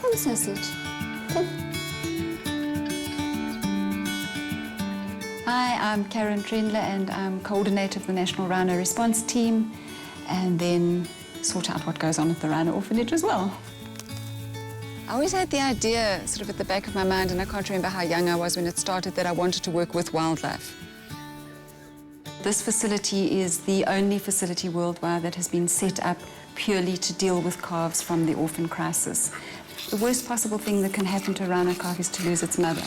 Come, Sausage. Come. Hi, I'm Karen Trendler and I'm coordinator of the National Rhino Response Team, and then sort out what goes on at the Rhino Orphanage as well. I always had the idea sort of at the back of my mind, and I can't remember how young I was when it started, that I wanted to work with wildlife. This facility is the only facility worldwide that has been set up purely to deal with calves from the orphan crisis. The worst possible thing that can happen to a rhino calf is to lose its mother.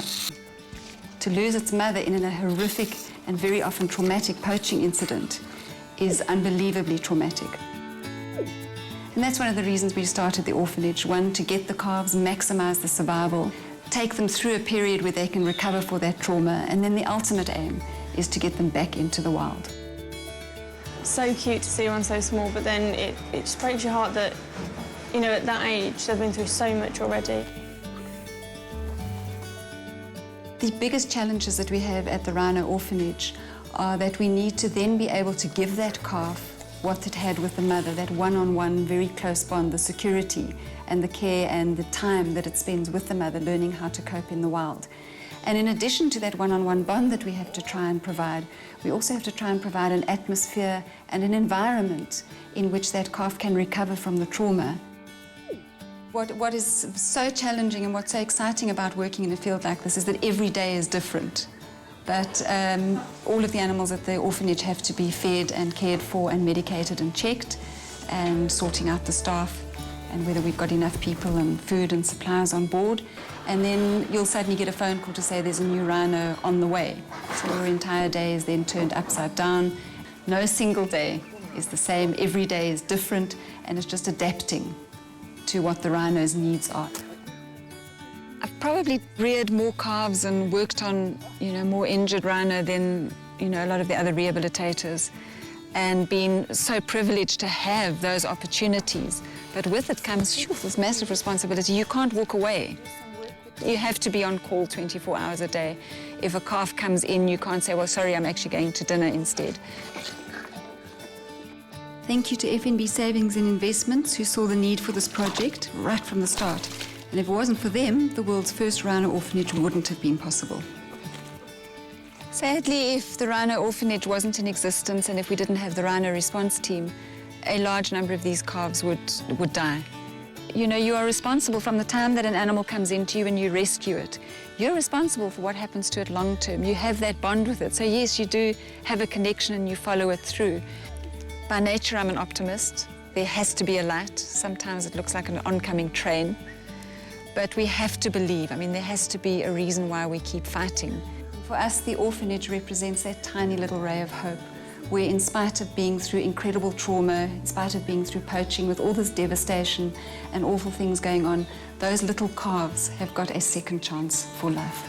To lose its mother in a horrific and very often traumatic poaching incident is unbelievably traumatic. And that's one of the reasons we started the orphanage. One, to get the calves, maximize the survival, take them through a period where they can recover for that trauma, and then the ultimate aim is to get them back into the wild. So cute to see one so small, but then it just breaks your heart that, you know, at that age, they've been through so much already. The biggest challenges that we have at the Rhino Orphanage are that we need to then be able to give that calf what it had with the mother, that one-on-one, very close bond, the security and the care and the time that it spends with the mother, learning how to cope in the wild. And in addition to that one-on-one bond that we have to try and provide, we also have to try and provide an atmosphere and an environment in which that calf can recover from the trauma. What is so challenging and what's so exciting about working in a field like this is that every day is different. But all of the animals at the orphanage have to be fed and cared for and medicated and checked, and sorting out the staff and whether we've got enough people and food and supplies on board. And then you'll suddenly get a phone call to say there's a new rhino on the way. So your entire day is then turned upside down. No single day is the same. Every day is different, and it's just adapting to what the rhino's needs are. I've probably reared more calves and worked on, more injured rhino than, a lot of the other rehabilitators, and been so privileged to have those opportunities. But with it comes this massive responsibility. You can't walk away. You have to be on call 24 hours a day. If a calf comes in, you can't say, well, sorry, I'm actually going to dinner instead. Thank you to FNB Savings and Investments, who saw the need for this project right from the start. And if it wasn't for them, the world's first rhino orphanage wouldn't have been possible. Sadly, if the Rhino Orphanage wasn't in existence and if we didn't have the Rhino Response Team, a large number of these calves would die. You are responsible from the time that an animal comes into you and you rescue it. You're responsible for what happens to it long term. You have that bond with it. So yes, you do have a connection and you follow it through. By nature, I'm an optimist. There has to be a light. Sometimes it looks like an oncoming train. But we have to believe. There has to be a reason why we keep fighting. For us, the orphanage represents that tiny little ray of hope, where in spite of being through incredible trauma, in spite of being through poaching with all this devastation and awful things going on, those little calves have got a second chance for life.